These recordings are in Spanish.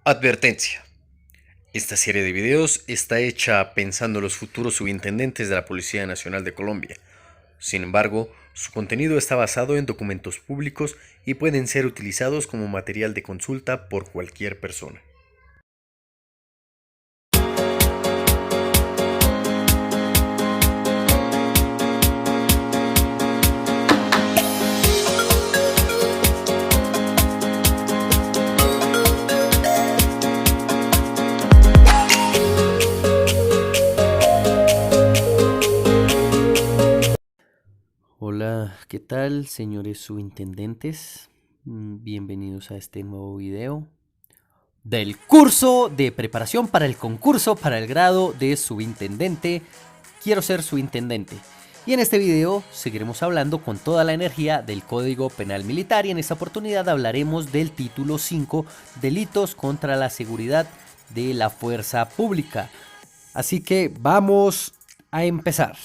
Advertencia. Esta serie de videos está hecha pensando en los futuros subintendentes de la Policía Nacional de Colombia. Sin embargo, su contenido está basado en documentos públicos y pueden ser utilizados como material de consulta por cualquier persona. Hola, ¿qué tal, señores subintendentes? Bienvenidos a este nuevo video del curso de preparación para el concurso para el grado de subintendente. Quiero ser subintendente. Y en este video seguiremos hablando con toda la energía del Código Penal Militar y en esta oportunidad hablaremos del título 5, Delitos contra la Seguridad de la Fuerza Pública. Así que vamos a empezar.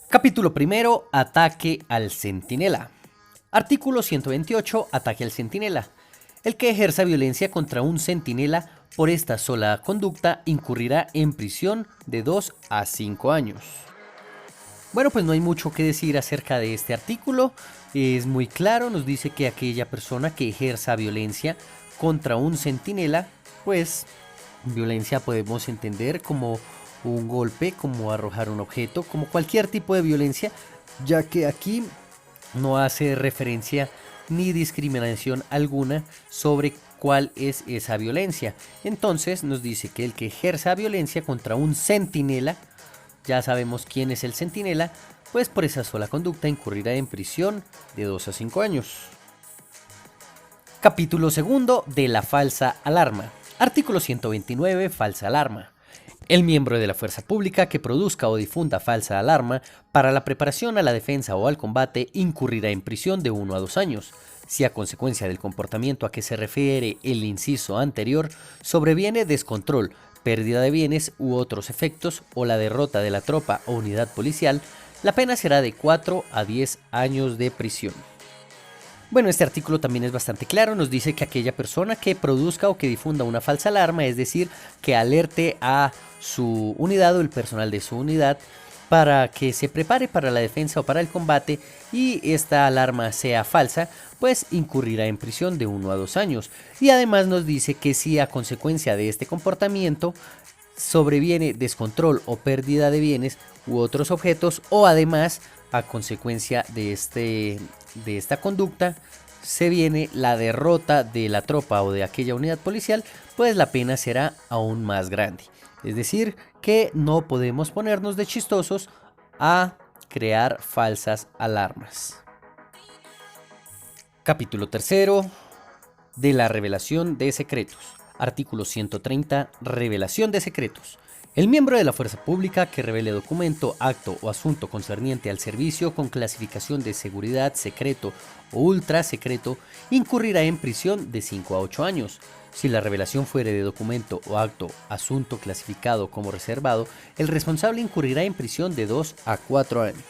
Capítulo primero, ataque al centinela. Artículo 128, ataque al centinela. El que ejerza violencia contra un centinela por esta sola conducta incurrirá en prisión de 2 a 5 años. Bueno, pues no hay mucho que decir acerca de este artículo. Es muy claro, nos dice que aquella persona que ejerza violencia contra un centinela, pues violencia podemos entender como un golpe, como arrojar un objeto, como cualquier tipo de violencia, ya que aquí no hace referencia ni discriminación alguna sobre cuál es esa violencia. Entonces nos dice que el que ejerza violencia contra un centinela, ya sabemos quién es el centinela, pues por esa sola conducta incurrirá en prisión de 2 a 5 años. Capítulo segundo de la falsa alarma. Artículo 129, falsa alarma. El miembro de la fuerza pública que produzca o difunda falsa alarma para la preparación a la defensa o al combate incurrirá en prisión de 1 a 2 años. Si a consecuencia del comportamiento a que se refiere el inciso anterior sobreviene descontrol, pérdida de bienes u otros efectos o la derrota de la tropa o unidad policial, la pena será de 4 a 10 años de prisión. Bueno, este artículo también es bastante claro, nos dice que aquella persona que produzca o que difunda una falsa alarma, es decir, que alerte a su unidad o el personal de su unidad para que se prepare para la defensa o para el combate y esta alarma sea falsa, pues incurrirá en prisión de 1 a 2 años. Y además nos dice que si a consecuencia de este comportamiento sobreviene descontrol o pérdida de bienes u otros objetos o además a consecuencia de esta conducta se viene la derrota de la tropa o de aquella unidad policial, pues la pena será aún más grande. Es decir, que no podemos ponernos de chistosos a crear falsas alarmas. Capítulo tercero de la revelación de secretos. Artículo 130. Revelación de secretos. El miembro de la fuerza pública que revele documento, acto o asunto concerniente al servicio con clasificación de seguridad, secreto o ultra secreto incurrirá en prisión de 5 a 8 años. Si la revelación fuere de documento o acto, asunto clasificado como reservado, el responsable incurrirá en prisión de 2 a 4 años.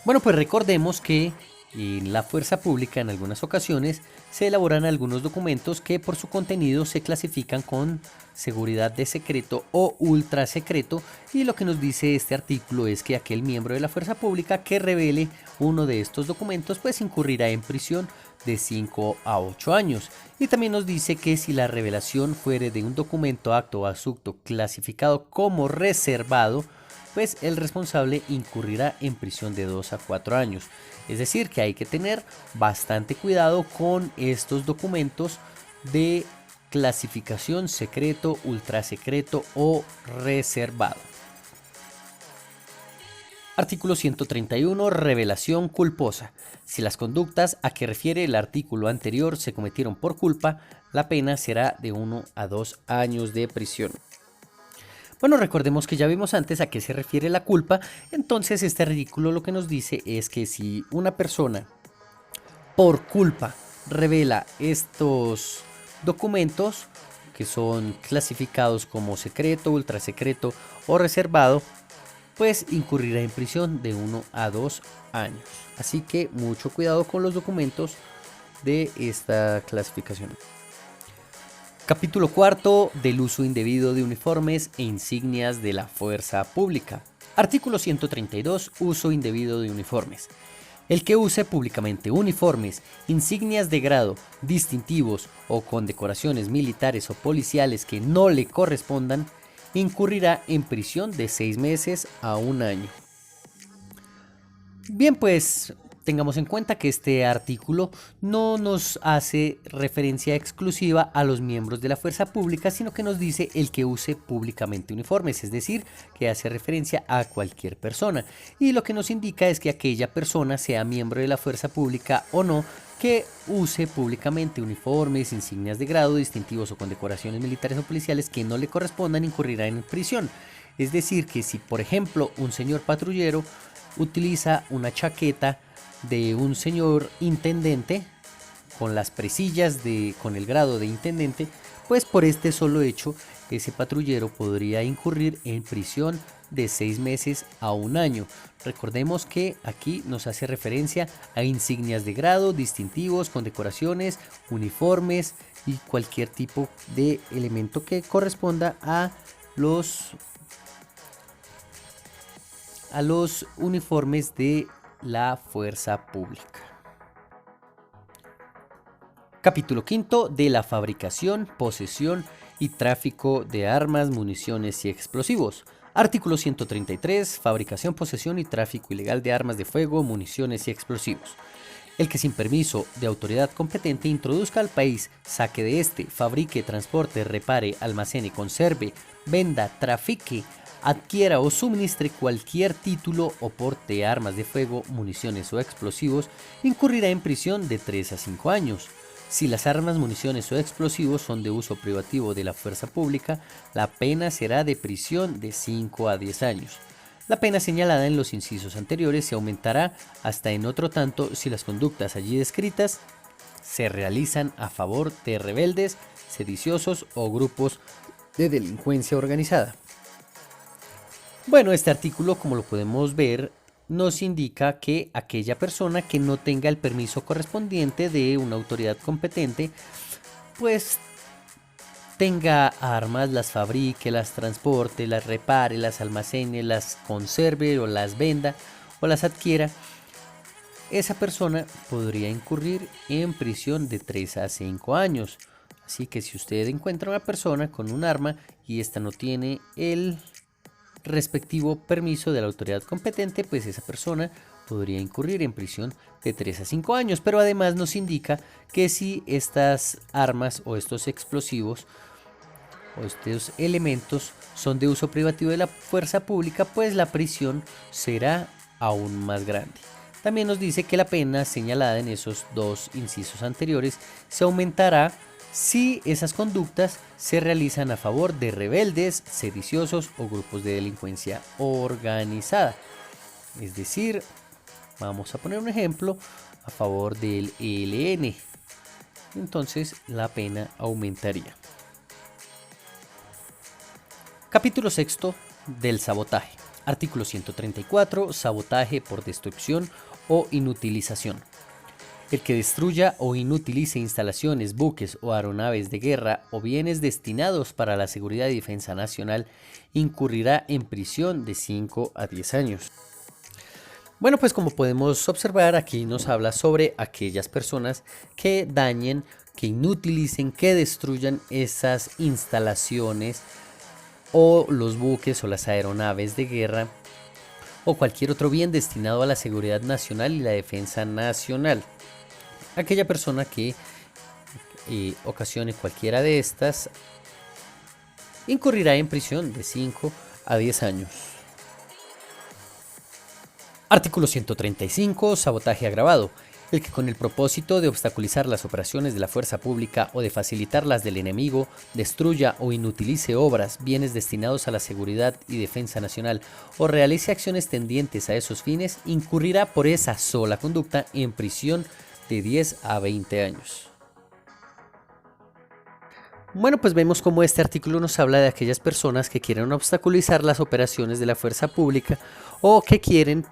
Bueno, pues recordemos que en la fuerza pública en algunas ocasiones se elaboran algunos documentos que por su contenido se clasifican con seguridad de secreto o ultra secreto, y lo que nos dice este artículo es que aquel miembro de la fuerza pública que revele uno de estos documentos pues incurrirá en prisión de 5 a 8 años. Y también nos dice que si la revelación fuere de un documento, acto o asunto clasificado como reservado, pues el responsable incurrirá en prisión de 2 a 4 años. Es decir, que hay que tener bastante cuidado con estos documentos de clasificación secreto, ultrasecreto o reservado. Artículo 131. Revelación culposa. Si las conductas a que refiere el artículo anterior se cometieron por culpa, la pena será de 1 a 2 años de prisión. Bueno, recordemos que ya vimos antes a qué se refiere la culpa, entonces este artículo lo que nos dice es que si una persona por culpa revela estos documentos que son clasificados como secreto, ultrasecreto o reservado, pues incurrirá en prisión de 1 a 2 años. Así que mucho cuidado con los documentos de esta clasificación. Capítulo cuarto del uso indebido de uniformes e insignias de la fuerza pública. Artículo 132. Uso indebido de uniformes. El que use públicamente uniformes, insignias de grado, distintivos o condecoraciones militares o policiales que no le correspondan, incurrirá en prisión de 6 meses a 1 año. Bien, pues tengamos en cuenta que este artículo no nos hace referencia exclusiva a los miembros de la fuerza pública, sino que nos dice el que use públicamente uniformes, es decir, que hace referencia a cualquier persona. Y lo que nos indica es que aquella persona, sea miembro de la fuerza pública o no, que use públicamente uniformes, insignias de grado, distintivos o condecoraciones militares o policiales que no le correspondan, incurrirá en prisión. Es decir, que si por ejemplo un señor patrullero utiliza una chaqueta de un señor intendente con las presillas con el grado de intendente, pues por este solo hecho ese patrullero podría incurrir en prisión de 6 meses a 1 año. Recordemos que aquí nos hace referencia a insignias de grado, distintivos, condecoraciones, uniformes y cualquier tipo de elemento que corresponda a los uniformes de la fuerza pública. Capítulo quinto de la fabricación, posesión y tráfico de armas, municiones y explosivos. Artículo 133. Fabricación, posesión y tráfico ilegal de armas de fuego, municiones y explosivos. El que sin permiso de autoridad competente introduzca al país, saque de este, fabrique, transporte, repare, almacene, conserve, venda, trafique, adquiera o suministre cualquier título o porte de armas de fuego, municiones o explosivos, incurrirá en prisión de 3 a 5 años. Si las armas, municiones o explosivos son de uso privativo de la fuerza pública, la pena será de prisión de 5 a 10 años. La pena señalada en los incisos anteriores se aumentará hasta en otro tanto si las conductas allí descritas se realizan a favor de rebeldes, sediciosos o grupos de delincuencia organizada. Bueno, este artículo, como lo podemos ver, nos indica que aquella persona que no tenga el permiso correspondiente de una autoridad competente, pues tenga armas, las fabrique, las transporte, las repare, las almacene, las conserve o las venda o las adquiera, esa persona podría incurrir en prisión de 3 a 5 años. Así que si usted encuentra una persona con un arma y esta no tiene el respectivo permiso de la autoridad competente, pues esa persona podría incurrir en prisión de 3 a 5 años. Pero además nos indica que si estas armas o estos explosivos o estos elementos son de uso privativo de la fuerza pública, pues la prisión será aún más grande. También nos dice que la pena señalada en esos dos incisos anteriores se aumentará si esas conductas se realizan a favor de rebeldes, sediciosos o grupos de delincuencia organizada. Es decir, vamos a poner un ejemplo, a favor del ELN. Entonces la pena aumentaría. Capítulo sexto del sabotaje. Artículo 134. Sabotaje por destrucción o inutilización. El que destruya o inutilice instalaciones, buques o aeronaves de guerra o bienes destinados para la seguridad y defensa nacional incurrirá en prisión de 5 a 10 años. Bueno, pues como podemos observar, aquí nos habla sobre aquellas personas que dañen, que inutilicen, que destruyan esas instalaciones o los buques o las aeronaves de guerra o cualquier otro bien destinado a la seguridad nacional y la defensa nacional. Aquella persona que ocasione cualquiera de estas incurrirá en prisión de 5 a 10 años. Artículo 135. Sabotaje agravado. El que con el propósito de obstaculizar las operaciones de la fuerza pública o de facilitar las del enemigo, destruya o inutilice obras, bienes destinados a la seguridad y defensa nacional o realice acciones tendientes a esos fines, incurrirá por esa sola conducta en prisión de 10 a 20 años. Bueno, pues vemos cómo este artículo nos habla de aquellas personas que quieren obstaculizar las operaciones de la fuerza pública o que quieren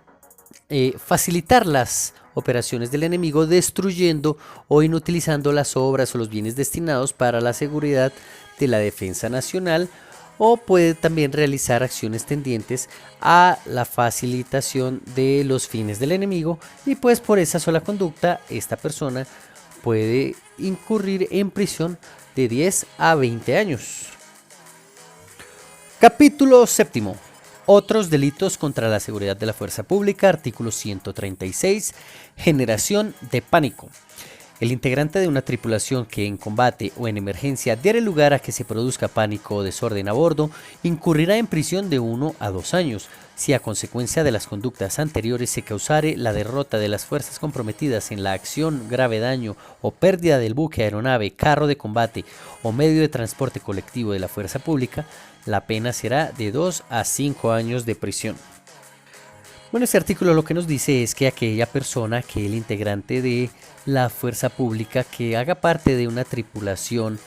facilitar las operaciones del enemigo destruyendo o inutilizando las obras o los bienes destinados para la seguridad de la defensa nacional, o puede también realizar acciones tendientes a la facilitación de los fines del enemigo, y pues por esa sola conducta esta persona puede incurrir en prisión de 10 a 20 años. Capítulo séptimo. Otros delitos contra la seguridad de la fuerza pública. Artículo 136. Generación de pánico. El integrante de una tripulación que en combate o en emergencia diere lugar a que se produzca pánico o desorden a bordo, incurrirá en prisión de 1 a 2 años, si a consecuencia de las conductas anteriores se causare la derrota de las fuerzas comprometidas en la acción, grave daño o pérdida del buque, aeronave, carro de combate o medio de transporte colectivo de la fuerza pública. La pena será de 2 a 5 años de prisión. Bueno, este artículo lo que nos dice es que aquella persona, que el integrante de la fuerza pública que haga parte de una tripulación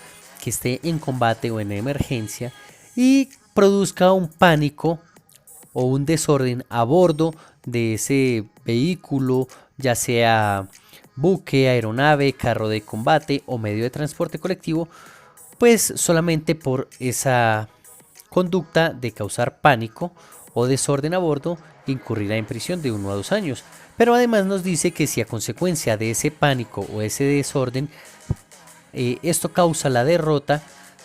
que esté en combate o en emergencia y produzca un pánico o un desorden a bordo de ese vehículo, ya sea buque, aeronave, carro de combate o medio de transporte colectivo, pues solamente por esa conducta de causar pánico o desorden a bordo incurrirá en prisión de 1 a 2 años. Pero además nos dice que si a consecuencia de ese pánico o ese desorden esto causa la derrota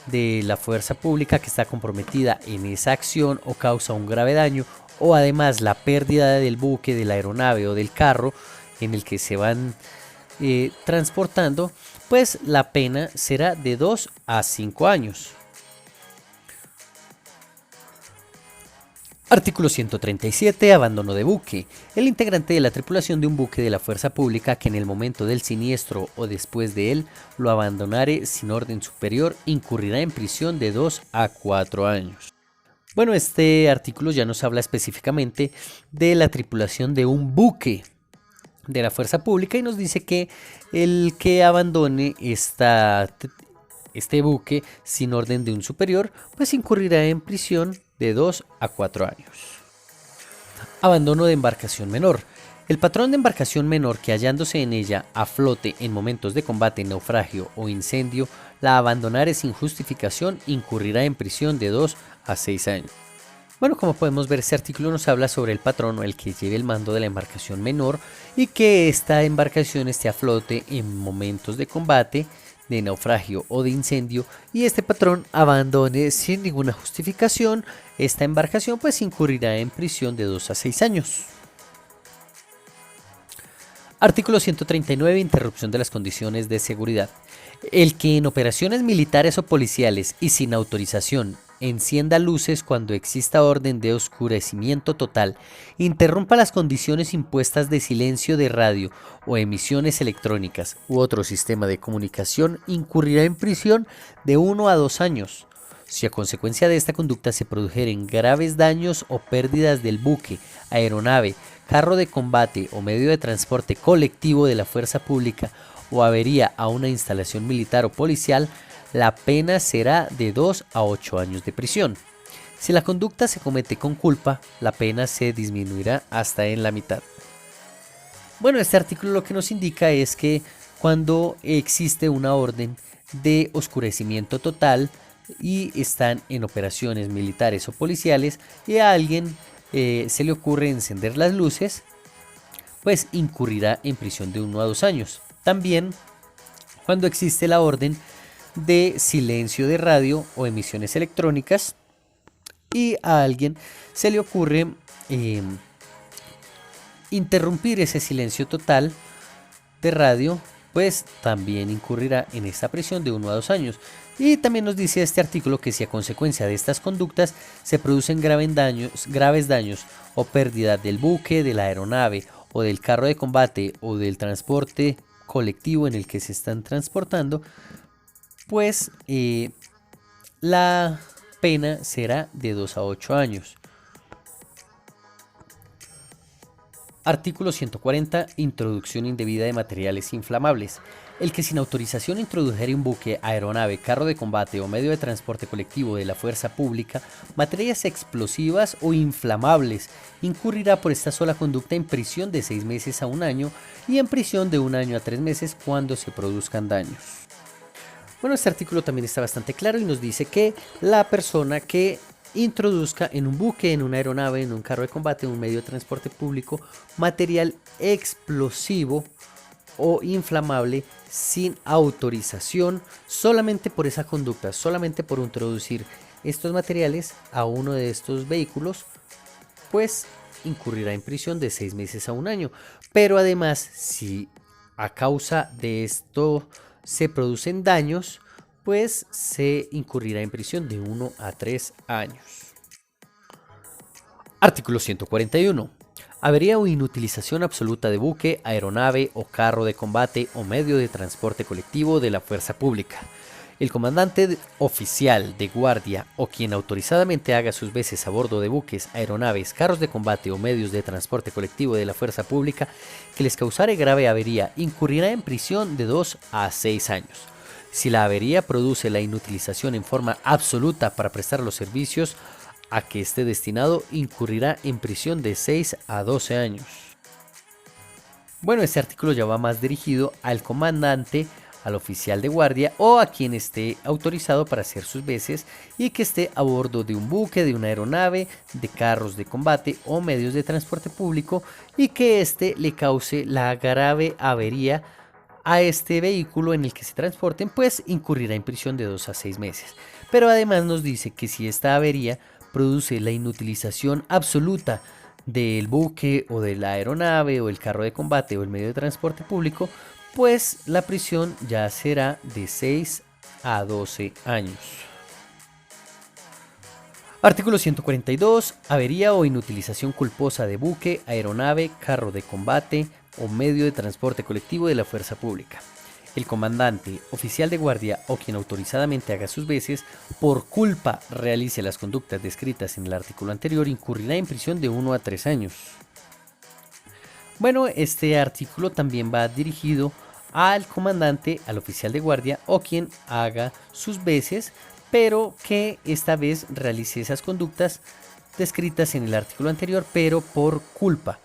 de la fuerza pública que está comprometida en esa acción, o causa un grave daño, o además la pérdida del buque, de la aeronave o del carro en el que se van transportando, pues la pena será de 2 a 5 años. Artículo 137. Abandono de buque. El integrante de la tripulación de un buque de la fuerza pública que en el momento del siniestro o después de él lo abandonare sin orden superior incurrirá en prisión de 2 a 4 años. Bueno, este artículo ya nos habla específicamente de la tripulación de un buque de la fuerza pública y nos dice que el que abandone este buque sin orden de un superior, pues incurrirá en prisión de 2 a 4 años. Abandono de embarcación menor. El patrón de embarcación menor que hallándose en ella a flote en momentos de combate, naufragio o incendio, la abandonare sin justificación, incurrirá en prisión de 2 a 6 años. Bueno, como podemos ver, este artículo nos habla sobre el patrón o el que lleve el mando de la embarcación menor y que esta embarcación esté a flote en momentos de combate, de naufragio o de incendio, y este patrón abandone sin ninguna justificación esta embarcación, pues incurrirá en prisión de 2 a 6 años. Artículo 139. Interrupción de las condiciones de seguridad. El que en operaciones militares o policiales y sin autorización encienda luces cuando exista orden de oscurecimiento total, interrumpa las condiciones impuestas de silencio de radio o emisiones electrónicas u otro sistema de comunicación, incurrirá en prisión de 1 a 2 años. Si a consecuencia de esta conducta se produjeren graves daños o pérdidas del buque, aeronave, carro de combate o medio de transporte colectivo de la fuerza pública, o avería a una instalación militar o policial, la pena será de 2 a 8 años de prisión. Si la conducta se comete con culpa, la pena se disminuirá hasta en la mitad. Bueno, este artículo lo que nos indica es que cuando existe una orden de oscurecimiento total y están en operaciones militares o policiales y a alguien se le ocurre encender las luces, pues incurrirá en prisión de 1 a 2 años. También cuando existe la orden de silencio de radio o emisiones electrónicas y a alguien se le ocurre interrumpir ese silencio total de radio, pues también incurrirá en esta prisión de 1 a 2 años. Y también nos dice este artículo que si a consecuencia de estas conductas se producen graves daños o pérdida del buque, de la aeronave o del carro de combate o del transporte colectivo en el que se están transportando, pues la pena será de 2 a 8 años. Artículo 140. Introducción indebida de materiales inflamables. El que sin autorización introdujere un buque, aeronave, carro de combate o medio de transporte colectivo de la fuerza pública materias explosivas o inflamables incurrirá por esta sola conducta en prisión de 6 meses a 1 año y en prisión de 1 año a 3 meses cuando se produzcan daños. Bueno, este artículo también está bastante claro y nos dice que la persona que introduzca en un buque, en una aeronave, en un carro de combate, en un medio de transporte público, material explosivo o inflamable sin autorización, solamente por esa conducta, solamente por introducir estos materiales a uno de estos vehículos, pues incurrirá en prisión de 6 meses a 1 año. Pero además, si a causa de esto se producen daños, pues se incurrirá en prisión de 1 a 3 años. Artículo 141. Avería o inutilización absoluta de buque, aeronave o carro de combate o medio de transporte colectivo de la fuerza pública. El comandante oficial de guardia o quien autorizadamente haga sus veces a bordo de buques, aeronaves, carros de combate o medios de transporte colectivo de la fuerza pública que les causare grave avería incurrirá en prisión de 2 a 6 años. Si la avería produce la inutilización en forma absoluta para prestar los servicios a que esté destinado, incurrirá en prisión de 6 a 12 años. Bueno, este artículo ya va más dirigido al comandante, al oficial de guardia o a quien esté autorizado para hacer sus veces y que esté a bordo de un buque, de una aeronave, de carros de combate o medios de transporte público y que éste le cause la grave avería a este vehículo en el que se transporten, pues incurrirá en prisión de 2 a 6 meses. Pero además nos dice que si esta avería produce la inutilización absoluta del buque o de la aeronave o el carro de combate o el medio de transporte público, pues la prisión ya será de 6 a 12 años. Artículo 142. Avería o inutilización culposa de buque, aeronave, carro de combate o medio de transporte colectivo de la fuerza pública. El comandante, oficial de guardia o quien autorizadamente haga sus veces, por culpa realice las conductas descritas en el artículo anterior, incurrirá en prisión de 1 a 3 años. Bueno, este artículo también va dirigido al comandante, al oficial de guardia o quien haga sus veces, pero que esta vez realice esas conductas descritas en el artículo anterior, pero por culpa.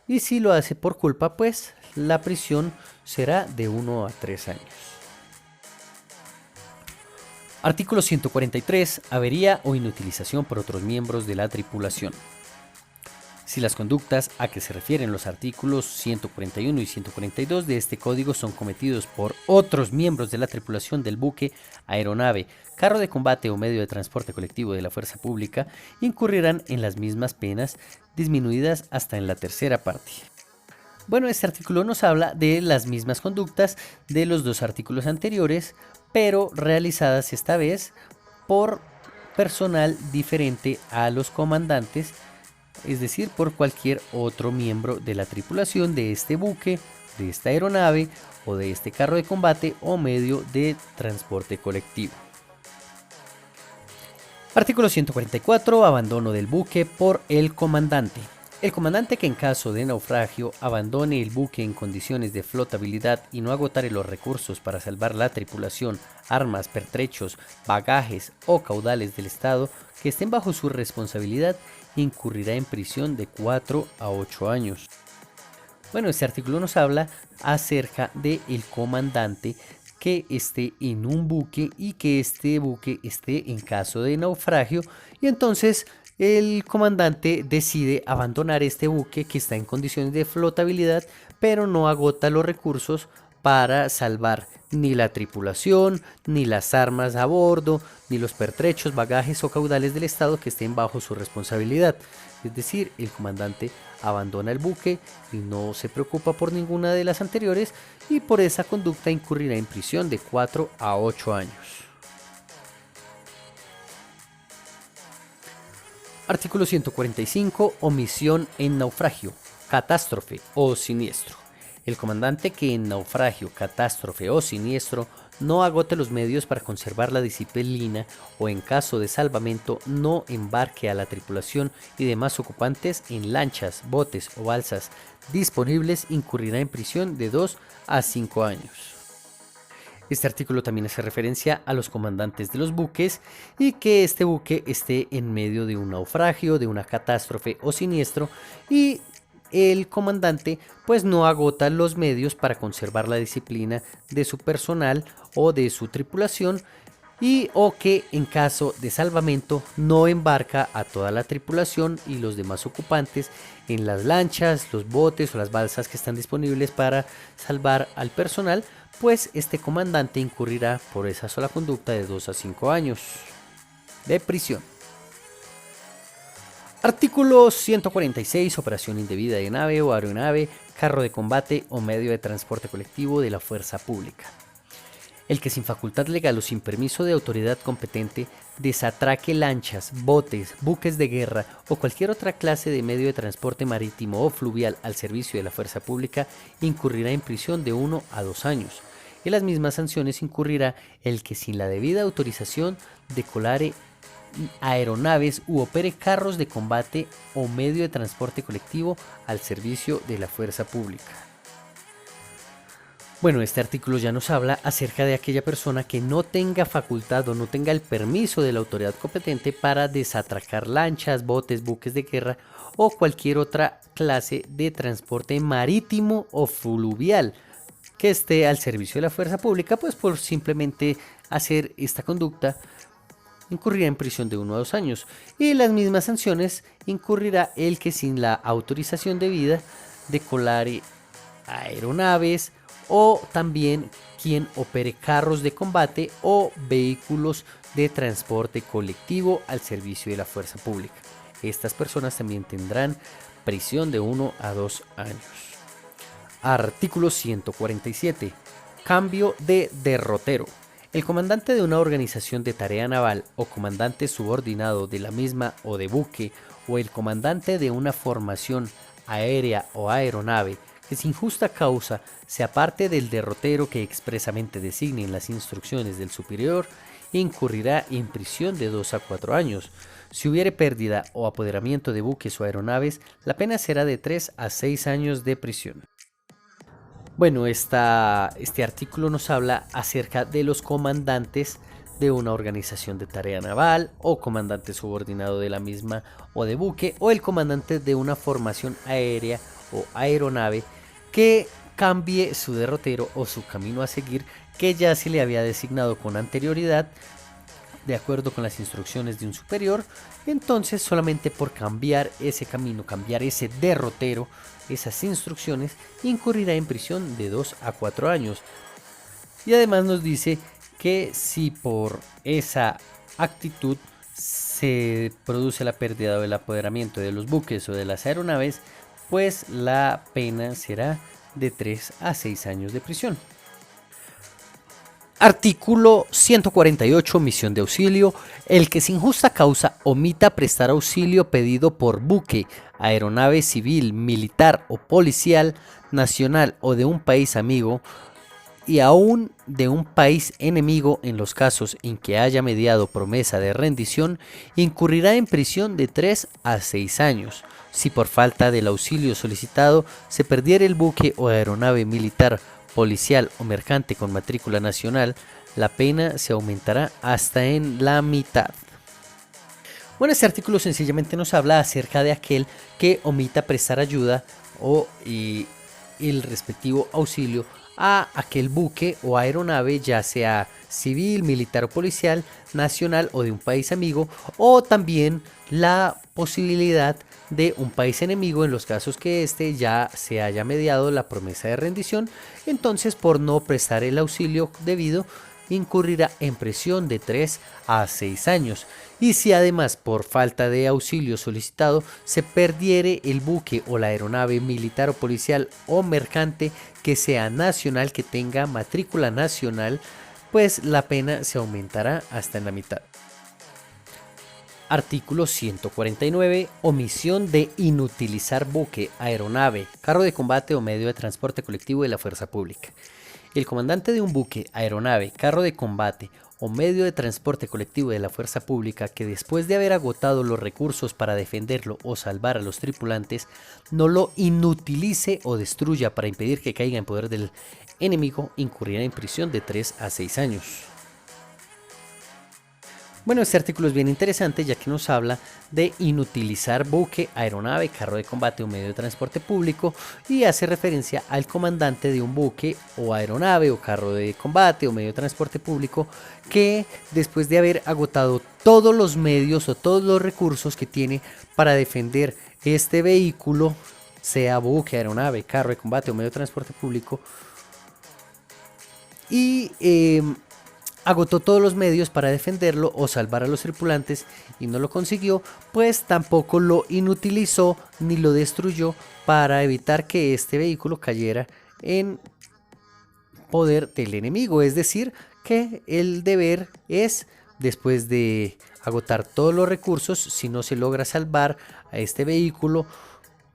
Y si lo hace por culpa, pues la prisión será de 1 a 3 años. Artículo 143. Avería o inutilización por otros miembros de la tripulación. Si las conductas a que se refieren los artículos 141 y 142 de este código son cometidos por otros miembros de la tripulación del buque, aeronave, carro de combate o medio de transporte colectivo de la fuerza pública, incurrirán en las mismas penas, disminuidas hasta en la tercera parte. Bueno, este artículo nos habla de las mismas conductas de los dos artículos anteriores, pero realizadas esta vez por personal diferente a los comandantes, es decir, por cualquier otro miembro de la tripulación de este buque, de esta aeronave o de este carro de combate o medio de transporte colectivo. Artículo 144. Abandono del buque por el comandante. El comandante que en caso de naufragio abandone el buque en condiciones de flotabilidad y no agotare los recursos para salvar la tripulación, armas, pertrechos, bagajes o caudales del Estado que estén bajo su responsabilidad, incurrirá en prisión de 4 a 8 años. Bueno, este artículo nos habla acerca del comandante que esté en un buque y que este buque esté en caso de naufragio y entonces el comandante decide abandonar este buque que está en condiciones de flotabilidad, pero no agota los recursos para salvar ni la tripulación, ni las armas a bordo, ni los pertrechos, bagajes o caudales del Estado que estén bajo su responsabilidad. Es decir, el comandante abandona el buque y no se preocupa por ninguna de las anteriores y por esa conducta incurrirá en prisión de 4 a 8 años. Artículo 145. Omisión en naufragio, catástrofe o siniestro. El comandante que en naufragio, catástrofe o siniestro no agote los medios para conservar la disciplina o en caso de salvamento no embarque a la tripulación y demás ocupantes en lanchas, botes o balsas disponibles incurrirá en prisión de 2 a 5 años. Este artículo también hace referencia a los comandantes de los buques y que este buque esté en medio de un naufragio, de una catástrofe o siniestro y el comandante pues no agota los medios para conservar la disciplina de su personal o de su tripulación y o que en caso de salvamento no embarca a toda la tripulación y los demás ocupantes en las lanchas, los botes o las balsas que están disponibles para salvar al personal, pues este comandante incurrirá por esa sola conducta de 2 a 5 años de prisión. Artículo 146. Operación indebida de nave o aeronave, carro de combate o medio de transporte colectivo de la fuerza pública. El que sin facultad legal o sin permiso de autoridad competente desatraque lanchas, botes, buques de guerra o cualquier otra clase de medio de transporte marítimo o fluvial al servicio de la fuerza pública incurrirá en prisión de 1 a 2 años. En las mismas sanciones incurrirá el que sin la debida autorización decolare aeronaves u opere carros de combate o medio de transporte colectivo al servicio de la fuerza pública. Bueno, este artículo ya nos habla acerca de aquella persona que no tenga facultad o no tenga el permiso de la autoridad competente para desatracar lanchas, botes, buques de guerra o cualquier otra clase de transporte marítimo o fluvial que esté al servicio de la fuerza pública, pues por simplemente hacer esta conducta incurrirá en prisión de 1 a 2 años. Y las mismas sanciones incurrirá el que sin la autorización debida decolare aeronaves o también quien opere carros de combate o vehículos de transporte colectivo al servicio de la fuerza pública. Estas personas también tendrán prisión de 1 a 2 años. Artículo 147. Cambio de derrotero. El comandante de una organización de tarea naval o comandante subordinado de la misma o de buque o el comandante de una formación aérea o aeronave que sin justa causa se aparte del derrotero que expresamente designe en las instrucciones del superior, incurrirá en prisión de 2 a 4 años. Si hubiere pérdida o apoderamiento de buques o aeronaves, la pena será de 3 a 6 años de prisión. Bueno, este artículo nos habla acerca de los comandantes de una organización de tarea naval o comandante subordinado de la misma o de buque o el comandante de una formación aérea o aeronave que cambie su derrotero o su camino a seguir que ya se le había designado con anterioridad de acuerdo con las instrucciones de un superior. Entonces solamente por cambiar ese camino, cambiar ese derrotero, esas instrucciones, incurrirá en prisión de 2 a 4 años. Y además nos dice que si por esa actitud se produce la pérdida o el apoderamiento de los buques o de las aeronaves, pues la pena será de 3 a 6 años de prisión. Artículo 148. Omisión de auxilio. El que sin justa causa omita prestar auxilio pedido por buque, aeronave civil, militar o policial, nacional o de un país amigo, y aún de un país enemigo en los casos en que haya mediado promesa de rendición, incurrirá en prisión de 3 a 6 años. Si por falta del auxilio solicitado se perdiera el buque o aeronave militar, policial o mercante con matrícula nacional, la pena se aumentará hasta en la mitad. Bueno, este artículo sencillamente nos habla acerca de aquel que omita prestar ayuda o el respectivo auxilio a aquel buque o aeronave, ya sea civil, militar o policial, nacional o de un país amigo, o también la posibilidad de un país enemigo en los casos que éste ya se haya mediado la promesa de rendición. Entonces, por no prestar el auxilio debido, incurrirá en prisión de 3 a 6 años. Y si además por falta de auxilio solicitado se perdiere el buque o la aeronave militar o policial o mercante que sea nacional, que tenga matrícula nacional, pues la pena se aumentará hasta en la mitad. Artículo 149. Omisión de inutilizar buque, aeronave, carro de combate o medio de transporte colectivo de la fuerza pública. El comandante de un buque, aeronave, carro de combate o medio de transporte colectivo de la fuerza pública que después de haber agotado los recursos para defenderlo o salvar a los tripulantes, no lo inutilice o destruya para impedir que caiga en poder del enemigo incurrirá en prisión de 3 a 6 años. Bueno, este artículo es bien interesante ya que nos habla de inutilizar buque, aeronave, carro de combate o medio de transporte público y hace referencia al comandante de un buque o aeronave o carro de combate o medio de transporte público que después de haber agotado todos los medios o todos los recursos que tiene para defender este vehículo, sea buque, aeronave, carro de combate o medio de transporte público, y agotó todos los medios para defenderlo o salvar a los tripulantes y no lo consiguió, pues tampoco lo inutilizó ni lo destruyó para evitar que este vehículo cayera en poder del enemigo. Es decir, que el deber es, después de agotar todos los recursos, si no se logra salvar a este vehículo,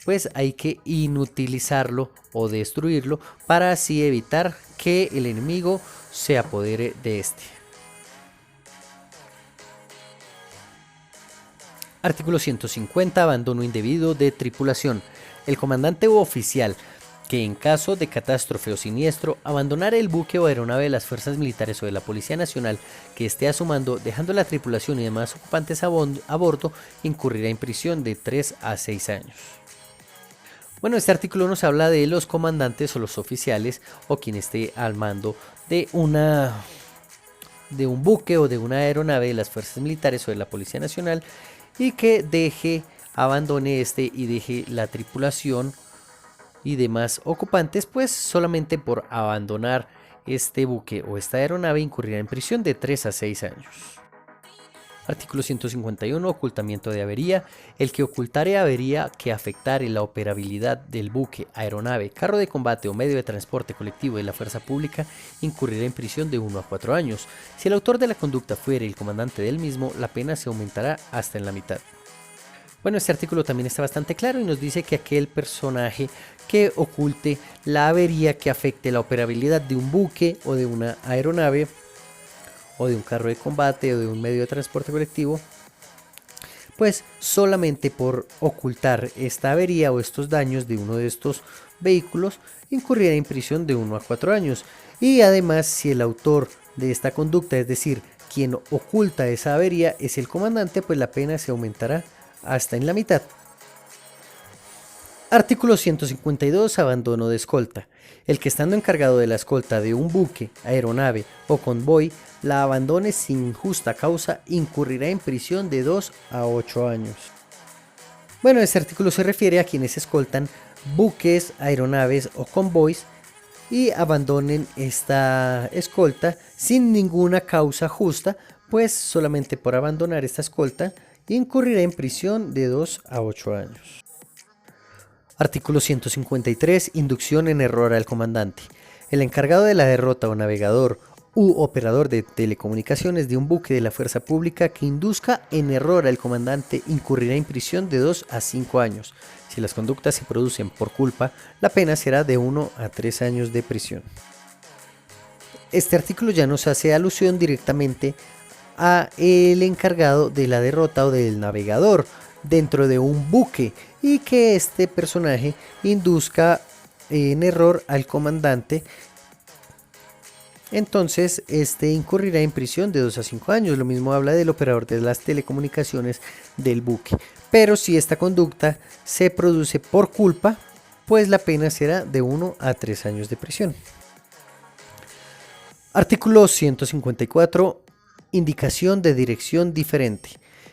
pues hay que inutilizarlo o destruirlo para así evitar que el enemigo se apodere de este. Artículo 150. Abandono indebido de tripulación. El comandante u oficial que en caso de catástrofe o siniestro abandonara el buque o aeronave de las fuerzas militares o de la Policía Nacional que esté a su mando, dejando la tripulación y demás ocupantes a bordo, incurrirá en prisión de 3 a 6 años. Bueno, este artículo nos habla de los comandantes o los oficiales o quien esté al mando de un buque o de una aeronave de las fuerzas militares o de la Policía Nacional y que abandone y deje la tripulación y demás ocupantes, pues solamente por abandonar este buque o esta aeronave incurrirá en prisión de 3 a 6 años. Artículo 151. Ocultamiento de avería. El que ocultare avería que afectare la operabilidad del buque, aeronave, carro de combate o medio de transporte colectivo de la fuerza pública incurrirá en prisión de 1 a 4 años. Si el autor de la conducta fuere el comandante del mismo, la pena se aumentará hasta en la mitad. Bueno, este artículo también está bastante claro y nos dice que aquel personaje que oculte la avería que afecte la operabilidad de un buque o de una aeronave o de un carro de combate o de un medio de transporte colectivo, pues solamente por ocultar esta avería o estos daños de uno de estos vehículos incurrirá en prisión de 1 a 4 años. Y además, si el autor de esta conducta, es decir, quien oculta esa avería, es el comandante, pues la pena se aumentará hasta en la mitad. Artículo 152. Abandono de escolta. El que estando encargado de la escolta de un buque, aeronave o convoy la abandone sin justa causa incurrirá en prisión de 2 a 8 años. Bueno, este artículo se refiere a quienes escoltan buques, aeronaves o convoys y abandonen esta escolta sin ninguna causa justa, pues solamente por abandonar esta escolta incurrirá en prisión de 2 a 8 años. Artículo 153. Inducción en error al comandante. El encargado de la derrota o navegador u operador de telecomunicaciones de un buque de la fuerza pública que induzca en error al comandante incurrirá en prisión de 2 a 5 años. Si las conductas se producen por culpa, la pena será de 1 a 3 años de prisión. Este artículo ya nos hace alusión directamente a el encargado de la derrota o del navegador dentro de un buque y que este personaje induzca en error al comandante. Entonces este incurrirá en prisión de 2 a 5 años. Lo mismo habla del operador de las telecomunicaciones del buque. Pero si esta conducta se produce por culpa, pues la pena será de 1 a 3 años de prisión. Artículo 154. Indicación de dirección diferente.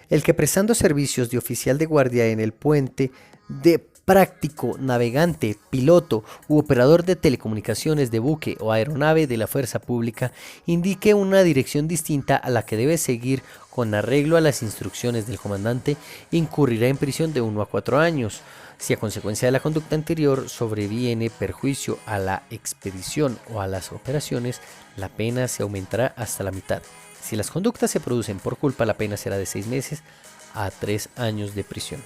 El que prestando servicios de oficial de guardia en el puente, de práctico, navegante, piloto u operador de telecomunicaciones de buque o aeronave de la fuerza pública indique una dirección distinta a la que debe seguir con arreglo a las instrucciones del comandante, incurrirá en prisión de 1 a 4 años. Si a consecuencia de la conducta anterior sobreviene perjuicio a la expedición o a las operaciones, la pena se aumentará hasta la mitad. Si las conductas se producen por culpa, la pena será de 6 meses a 3 años de prisión.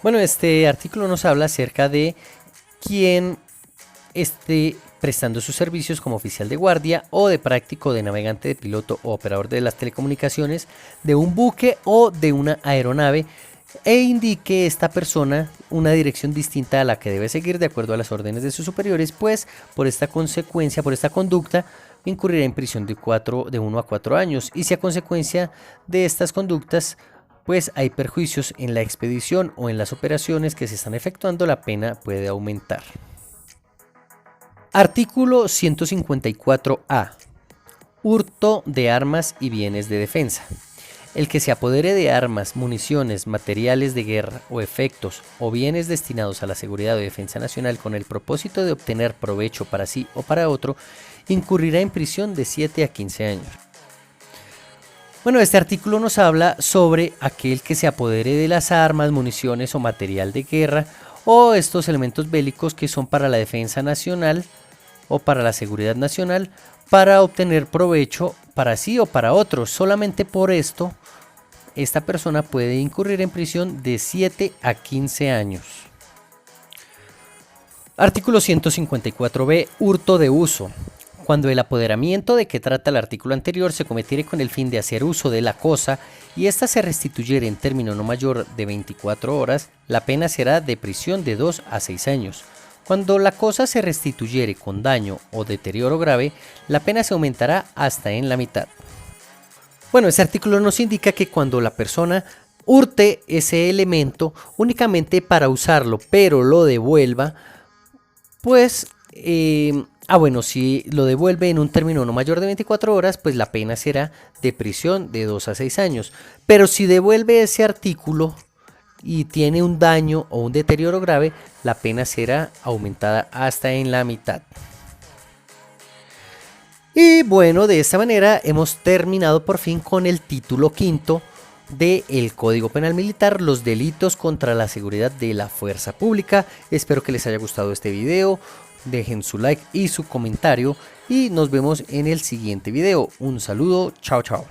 Bueno, este artículo nos habla acerca de quien esté prestando sus servicios como oficial de guardia o de práctico, de navegante, de piloto o operador de las telecomunicaciones de un buque o de una aeronave e indique esta persona una dirección distinta a la que debe seguir de acuerdo a las órdenes de sus superiores, pues por esta consecuencia, por esta conducta, incurrirá en prisión de 1 a 4 años, y si a consecuencia de estas conductas pues hay perjuicios en la expedición o en las operaciones que se están efectuando, la pena puede aumentar. Artículo 154A. Hurto de armas y bienes de defensa. El que se apodere de armas, municiones, materiales de guerra o efectos o bienes destinados a la seguridad o defensa nacional con el propósito de obtener provecho para sí o para otro, incurrirá en prisión de 7 a 15 años. Bueno, este artículo nos habla sobre aquel que se apodere de las armas, municiones o material de guerra o estos elementos bélicos que son para la defensa nacional o para la seguridad nacional para obtener provecho para sí o para otros. Solamente por esto, esta persona puede incurrir en prisión de 7 a 15 años. Artículo 154b. Hurto de uso. Cuando el apoderamiento de que trata el artículo anterior se cometiere con el fin de hacer uso de la cosa y ésta se restituyere en término no mayor de 24 horas, la pena será de prisión de 2 a 6 años. Cuando la cosa se restituyere con daño o deterioro grave, la pena se aumentará hasta en la mitad. Bueno, este artículo nos indica que cuando la persona hurte ese elemento únicamente para usarlo, pero lo devuelva, pues si lo devuelve en un término no mayor de 24 horas, pues la pena será de prisión de 2 a 6 años. Pero si devuelve ese artículo y tiene un daño o un deterioro grave, la pena será aumentada hasta en la mitad. Y bueno, de esta manera hemos terminado por fin con el título quinto del Código Penal Militar, los delitos contra la seguridad de la fuerza pública. Espero que les haya gustado este video. Dejen su like y su comentario y nos vemos en el siguiente video. Un saludo, chao chao.